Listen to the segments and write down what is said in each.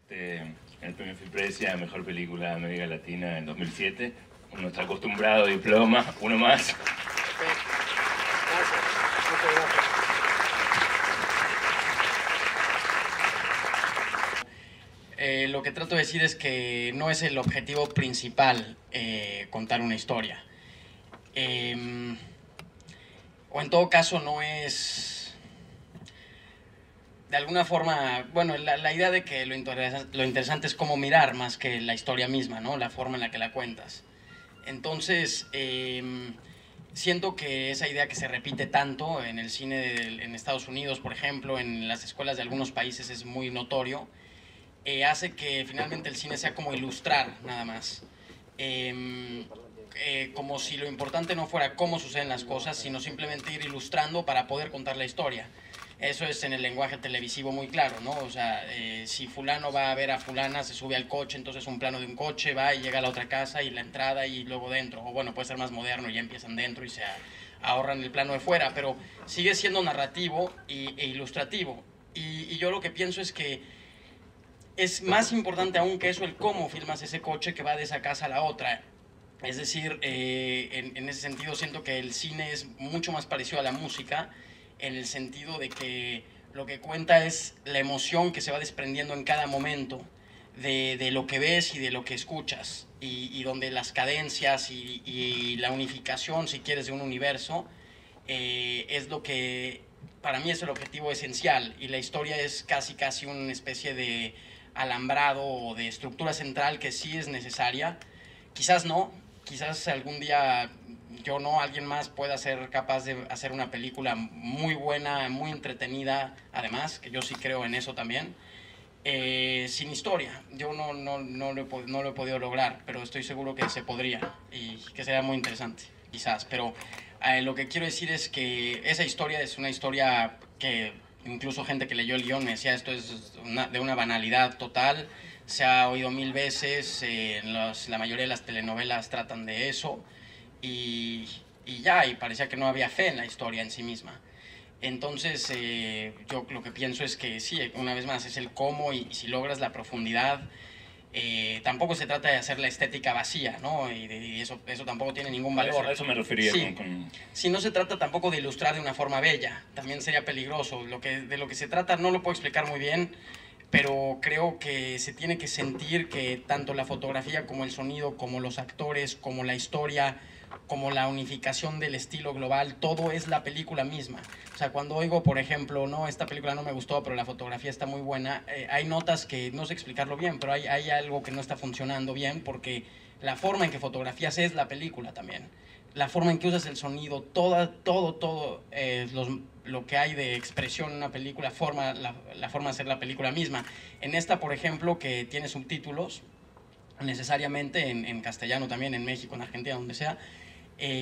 el premio FIPRESIA, Mejor Película de América Latina en 2007. Nuestro acostumbrado diploma, uno más. Gracias, muchas gracias. Lo que trato de decir es que no es el objetivo principal contar una historia. O en todo caso no es... De alguna forma, bueno, la idea de que lo interesante es cómo mirar más que la historia misma, ¿no? La forma en la que la cuentas. Entonces, siento que esa idea que se repite tanto en el cine en Estados Unidos, por ejemplo, en las escuelas de algunos países es muy notorio, hace que finalmente el cine sea como ilustrar nada más. Como si lo importante no fuera cómo suceden las cosas, sino simplemente ir ilustrando para poder contar la historia. Eso es en el lenguaje televisivo muy claro, ¿no? O sea, si fulano va a ver a fulana, se sube al coche, entonces un plano de un coche, va y llega a la otra casa y la entrada y luego dentro. O bueno, puede ser más moderno y ya empiezan dentro y se ahorran el plano de fuera, pero sigue siendo narrativo e ilustrativo. Y yo lo que pienso es que es más importante aún que eso el cómo filmas ese coche que va de esa casa a la otra. Es decir, en ese sentido siento que el cine es mucho más parecido a la música, en el sentido de que lo que cuenta es la emoción que se va desprendiendo en cada momento de lo que ves y de lo que escuchas, y donde las cadencias y la unificación, si quieres, de un universo es lo que para mí es el objetivo esencial, y la historia es casi una especie de alambrado o de estructura central que sí es necesaria. Quizás no, quizás algún día yo no, alguien más pueda ser capaz de hacer una película muy buena, muy entretenida, además, que yo sí creo en eso también, sin historia. Yo no lo he podido lograr, pero estoy seguro que se podría y que sería muy interesante, quizás. Pero lo que quiero decir es que esa historia es una historia que incluso gente que leyó el guión me decía, esto es de una banalidad total, se ha oído 1000 veces, la mayoría de las telenovelas tratan de eso, y parecía que no había fe en la historia en sí misma. Entonces, yo lo que pienso es que sí, una vez más, es el cómo, y si logras la profundidad, tampoco se trata de hacer la estética vacía, ¿no? Y eso tampoco tiene ningún valor. A eso me refería. Sí. Sí, no se trata tampoco de ilustrar de una forma bella, también sería peligroso. De lo que se trata no lo puedo explicar muy bien, pero creo que se tiene que sentir que tanto la fotografía como el sonido, como los actores, como la historia, como la unificación del estilo global, todo es la película misma. O sea, cuando oigo, por ejemplo, no, esta película no me gustó, pero la fotografía está muy buena, hay notas que no sé explicarlo bien, pero hay algo que no está funcionando bien, porque la forma en que fotografías es la película también. La forma en que usas el sonido, todo lo que hay de expresión en una película, la forma de hacer la película misma. En esta, por ejemplo, que tiene subtítulos, necesariamente en castellano también, en México, en Argentina, donde sea,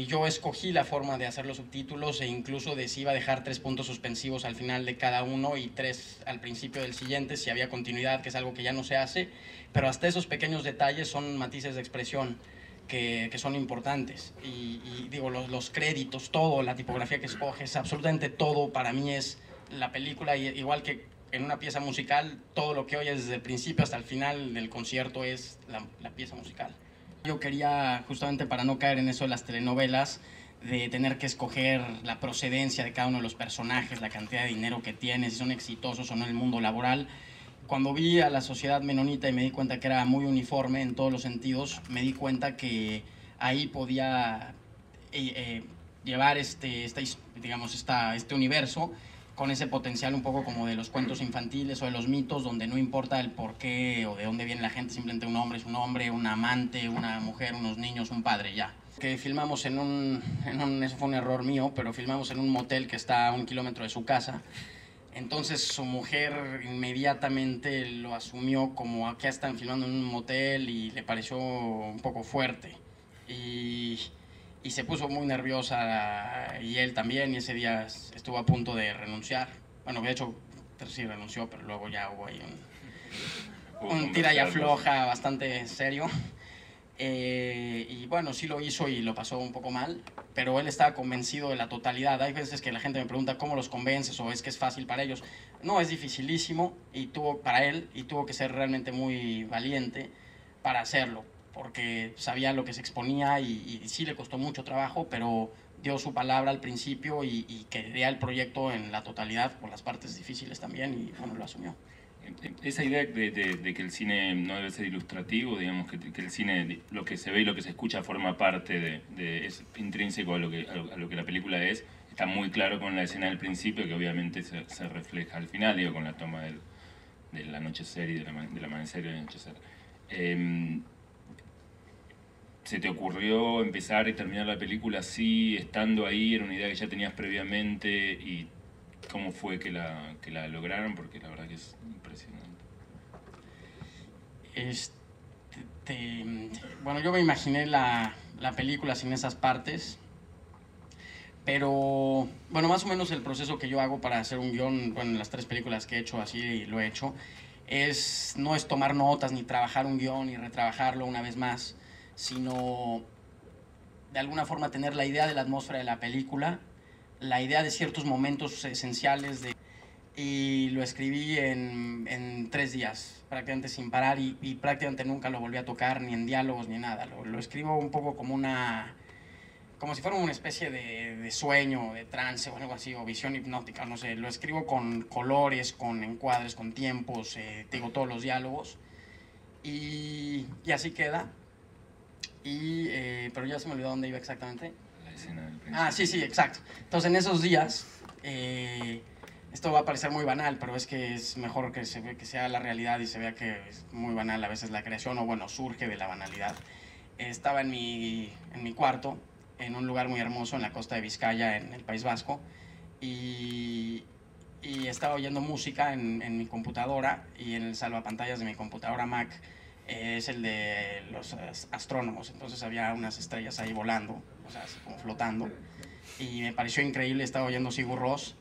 yo escogí la forma de hacer los subtítulos, e incluso de si iba a dejar 3 puntos suspensivos al final de cada uno y 3 al principio del siguiente, si había continuidad, que es algo que ya no se hace, pero hasta esos pequeños detalles son matices de expresión que son importantes. Y digo, los créditos, todo, la tipografía que escoges, absolutamente todo para mí es la película, igual que en una pieza musical, todo lo que oyes desde el principio hasta el final del concierto es la pieza musical. Yo quería, justamente para no caer en eso de las telenovelas, de tener que escoger la procedencia de cada uno de los personajes, la cantidad de dinero que tienen, si son exitosos o no en el mundo laboral. Cuando vi a la sociedad menonita y me di cuenta que era muy uniforme en todos los sentidos, me di cuenta que ahí podía llevar este universo con ese potencial un poco como de los cuentos infantiles o de los mitos, donde no importa el por qué o de dónde viene la gente, simplemente un hombre es un hombre, un amante, una mujer, unos niños, un padre, ya. Que filmamos eso fue un error mío, pero filmamos en un motel que está a 1 kilómetro de su casa. Entonces su mujer inmediatamente lo asumió como acá están filmando en un motel, y le pareció un poco fuerte. Y se puso muy nerviosa, y él también, y ese día estuvo a punto de renunciar. Bueno, de hecho sí renunció, pero luego ya hubo ahí un tira y afloja bastante serio. Y bueno, sí lo hizo y lo pasó un poco mal, pero él estaba convencido de la totalidad. Hay veces que la gente me pregunta cómo los convences o es que es fácil para ellos. No, es dificilísimo y para él, y tuvo que ser realmente muy valiente para hacerlo, porque sabía lo que se exponía y sí le costó mucho trabajo, pero dio su palabra al principio y quería el proyecto en la totalidad, por las partes difíciles también, y bueno, lo asumió. Esa idea de que el cine no debe ser ilustrativo, digamos, que el cine, lo que se ve y lo que se escucha forma parte es intrínseco a lo que la película es, está muy claro con la escena del principio, que obviamente se refleja al final, digo, con la toma del anochecer y del amanecer y del anochecer. ¿Se te ocurrió empezar y terminar la película así, estando ahí? ¿Era una idea que ya tenías previamente? ¿Y cómo fue que la lograron? Porque la verdad que es impresionante. Bueno, yo me imaginé la película sin esas partes, pero bueno, más o menos el proceso que yo hago para hacer un guión, bueno, en las 3 películas que he hecho, así lo he hecho, no es tomar notas ni trabajar un guión y retrabajarlo una vez más, sino de alguna forma tener la idea de la atmósfera de la película, la idea de ciertos momentos esenciales y lo escribí en 3 días, prácticamente sin parar, y prácticamente nunca lo volví a tocar, ni en diálogos ni nada. Lo escribo un poco como si fuera una especie de sueño, de trance o algo así, o visión hipnótica, no sé. Lo escribo con colores, con encuadres, con tiempos, digo, todos los diálogos, y así queda. Pero ya se me olvidó dónde iba exactamente. La escena del principio. Sí, exacto. Entonces, en esos días, esto va a parecer muy banal, pero es que es mejor que sea la realidad y se vea que es muy banal a veces la creación, o bueno, surge de la banalidad. Estaba en mi cuarto, en un lugar muy hermoso en la costa de Vizcaya, en el País Vasco, y estaba oyendo música en mi computadora, y en el salvapantallas de mi computadora Mac es el de los astrónomos. Entonces había unas estrellas ahí volando, o sea, así como flotando, y me pareció increíble. Estaba oyendo Sigur Rós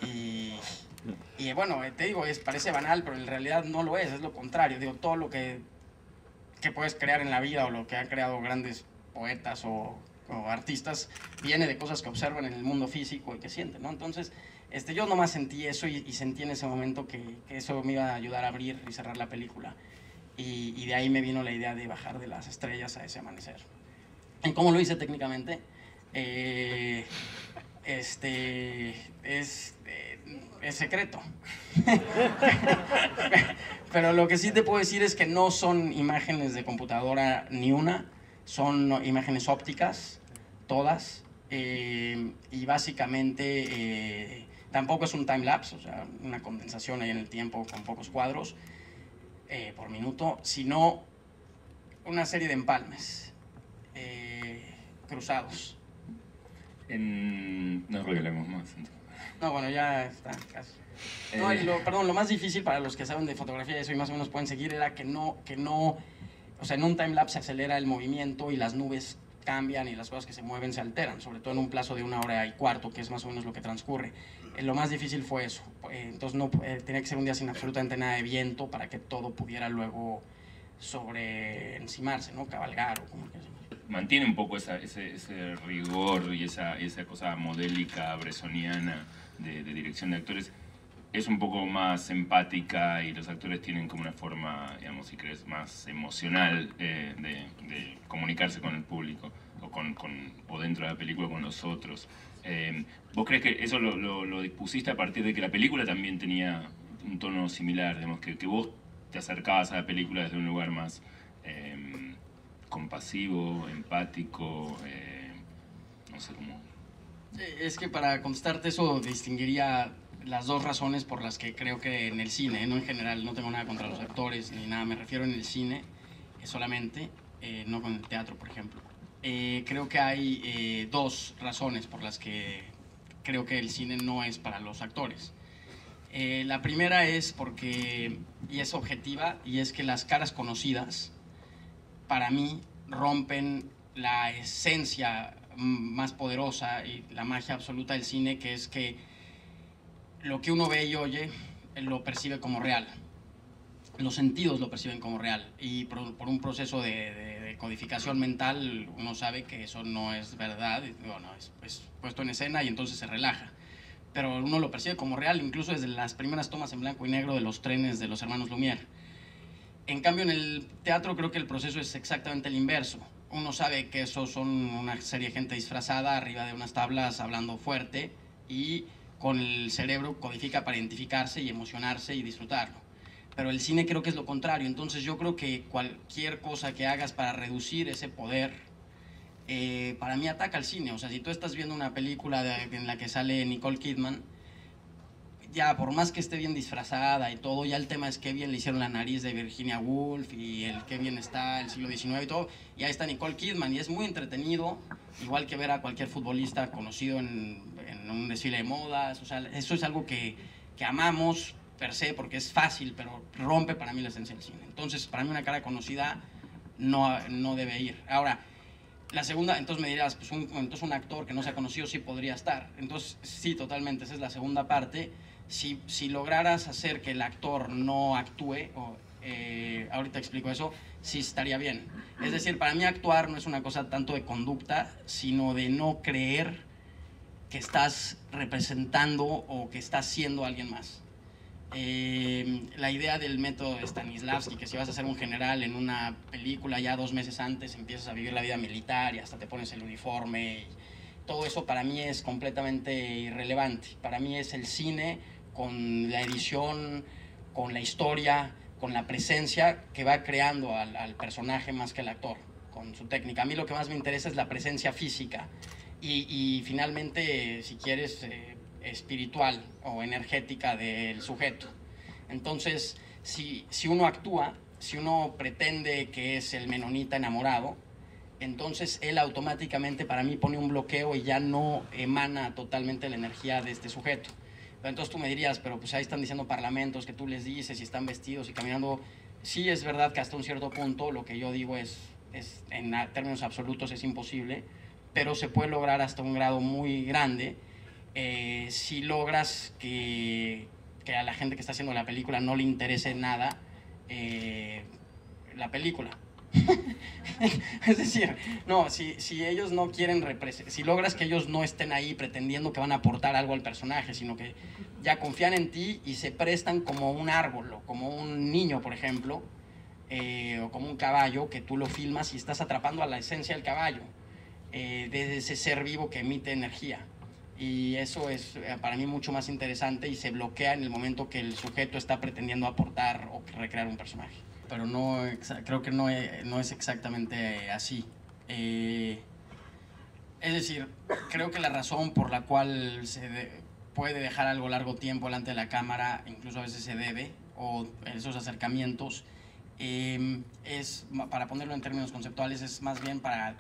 y bueno, te digo, parece banal, pero en realidad no lo es lo contrario. Digo, todo lo que puedes crear en la vida, o lo que han creado grandes poetas o artistas, viene de cosas que observan en el mundo físico y que sienten, ¿no? Entonces, yo nomás sentí eso, y sentí en ese momento que eso me iba a ayudar a abrir y cerrar la película. Y de ahí me vino la idea de bajar de las estrellas a ese amanecer. ¿Y cómo lo hice técnicamente? Es secreto. Pero lo que sí te puedo decir es que no son imágenes de computadora ni una, son imágenes ópticas, todas, y básicamente tampoco es un time-lapse, o sea, una condensación ahí en el tiempo con pocos cuadros por minuto, sino una serie de empalmes cruzados. No revelemos más. No, bueno, ya está casi. No, perdón, lo más difícil para los que saben de fotografía y eso y más o menos pueden seguir era que no, o sea, en un timelapse se acelera el movimiento y las nubes cambian y las cosas que se mueven se alteran, sobre todo en un plazo de 1 hora y cuarto, que es más o menos lo que transcurre. Lo más difícil fue eso. Entonces tenía que ser un día sin absolutamente nada de viento para que todo pudiera luego encimarse, ¿no? Cabalgar o como que sea. Mantiene un poco ese rigor y esa cosa modélica, bresoniana de dirección de actores. Es un poco más empática y los actores tienen como una forma, digamos, si crees, más emocional de comunicarse con el público o dentro de la película con los otros. ¿Vos crees que eso lo dispusiste a partir de que la película también tenía un tono similar? Digamos, que vos te acercabas a la película desde un lugar más compasivo, empático, no sé cómo. Es que para contestarte eso distinguiría las 2 razones por las que creo que en el cine, no en general, no tengo nada contra los actores ni nada, me refiero en el cine solamente, no con el teatro, por ejemplo. Creo que hay 2 razones por las que creo que el cine no es para los actores. La primera es porque, y es objetiva, y es que las caras conocidas, para mí, rompen la esencia más poderosa y la magia absoluta del cine, que es que lo que uno ve y oye lo percibe como real. Los sentidos lo perciben como real, y por un proceso de codificación mental, uno sabe que eso no es verdad, bueno, es puesto en escena y entonces se relaja. Pero uno lo percibe como real, incluso desde las primeras tomas en blanco y negro de los trenes de los hermanos Lumière. En cambio, en el teatro creo que el proceso es exactamente el inverso. Uno sabe que esos son una serie de gente disfrazada arriba de unas tablas hablando fuerte y con el cerebro codifica para identificarse y emocionarse y disfrutarlo. Pero el cine creo que es lo contrario. Entonces yo creo que cualquier cosa que hagas para reducir ese poder, para mí ataca al cine. O sea, si tú estás viendo una película en la que sale Nicole Kidman, ya por más que esté bien disfrazada y todo, ya el tema es qué bien le hicieron la nariz de Virginia Woolf y el qué bien está el siglo XIX y todo, y ahí está Nicole Kidman y es muy entretenido, igual que ver a cualquier futbolista conocido en un desfile de modas. O sea, eso es algo que amamos per se porque es fácil, pero rompe para mí la esencia del cine. Entonces, para mí una cara conocida no debe ir. Ahora, la segunda, entonces me dirás, pues entonces un actor que no sea conocido sí podría estar. Entonces, sí, totalmente, esa es la segunda parte. Si lograras hacer que el actor no actúe, ahorita explico eso, sí estaría bien. Es decir, para mí actuar no es una cosa tanto de conducta, sino de no creer que estás representando o que estás siendo alguien más. La idea del método de Stanislavski, que si vas a ser un general en una película, ya 2 meses antes empiezas a vivir la vida militar y hasta te pones el uniforme. Todo eso para mí es completamente irrelevante. Para mí es el cine con la edición, con la historia, con la presencia que va creando al personaje más que el actor, con su técnica. A mí lo que más me interesa es la presencia física y finalmente, si quieres, espiritual o energética del sujeto. Entonces, si uno actúa, si uno pretende que es el menonita enamorado, entonces él automáticamente para mí pone un bloqueo y ya no emana totalmente la energía de este sujeto. Pero entonces tú me dirías, pero pues ahí están diciendo parlamentos que tú les dices y están vestidos y caminando. Sí, es verdad que hasta un cierto punto lo que yo digo es en términos absolutos es imposible, pero se puede lograr hasta un grado muy grande si logras que a la gente que está haciendo la película no le interese nada la película. Es decir, no, si ellos no quieren si logras que ellos no estén ahí pretendiendo que van a aportar algo al personaje, sino que ya confían en ti y se prestan como un árbol o como un niño, por ejemplo, o como un caballo que tú lo filmas y estás atrapando a la esencia del caballo, de ese ser vivo que emite energía. Y eso es para mí mucho más interesante y se bloquea en el momento que el sujeto está pretendiendo aportar o recrear un personaje. Pero no, creo que no es exactamente así. Es decir, creo que la razón por la cual puede dejar algo largo tiempo delante de la cámara, incluso a veces se debe, o esos acercamientos, es, para ponerlo en términos conceptuales, es más bien para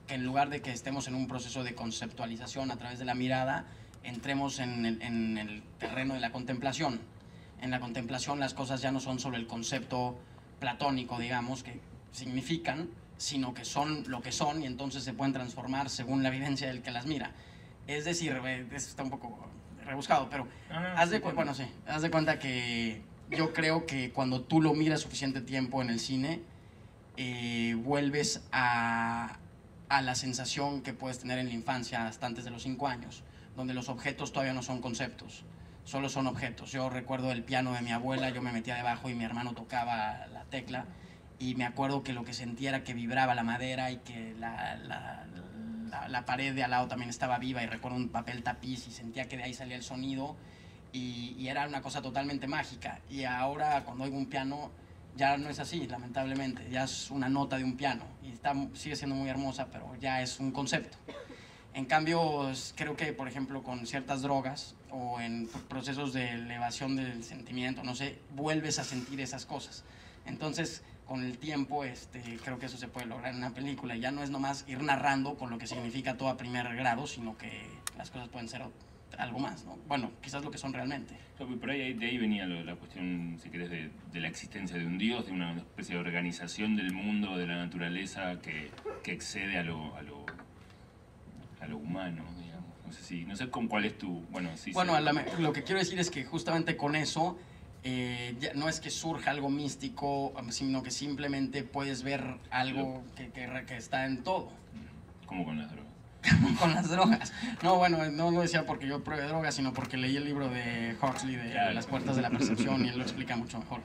que en lugar de que estemos en un proceso de conceptualización a través de la mirada, entremos en el terreno de la contemplación. En la contemplación las cosas ya no son solo el concepto platónico, digamos, que significan, sino que son lo que son y entonces se pueden transformar según la vivencia del que las mira. Es decir, eso está un poco rebuscado, pero haz de cuenta que yo creo que cuando tú lo miras suficiente tiempo en el cine, vuelves a la sensación que puedes tener en la infancia hasta antes de los 5 años, donde los objetos todavía no son conceptos, solo son objetos. Yo recuerdo el piano de mi abuela, yo me metía debajo y mi hermano tocaba la tecla y me acuerdo que lo que sentía era que vibraba la madera y que la pared de al lado también estaba viva, y recuerdo un papel tapiz y sentía que de ahí salía el sonido y era una cosa totalmente mágica. Y ahora cuando oigo un piano ya no es así, lamentablemente, ya es una nota de un piano y sigue siendo muy hermosa, pero ya es un concepto. En cambio, creo que, por ejemplo, con ciertas drogas o en procesos de elevación del sentimiento, no sé, vuelves a sentir esas cosas. Entonces, con el tiempo, creo que eso se puede lograr en una película. Ya no es nomás ir narrando con lo que significa todo a primer grado, sino que las cosas pueden ser algo más, ¿no? Bueno, quizás lo que son realmente. Por ahí, de ahí venía la cuestión, si querés, de la existencia de un dios, de una especie de organización del mundo, de la naturaleza, que excede a lo humano, digamos. No sé con cuál es tu... Bueno, Bueno, lo que quiero decir es que justamente con eso no es que surja algo místico, sino que simplemente puedes ver algo que está en todo. Como con las drogas. Con las drogas. No, bueno, no lo decía porque yo pruebe drogas, sino porque leí el libro de Huxley de Claro. Las puertas de la percepción y él lo explica mucho mejor.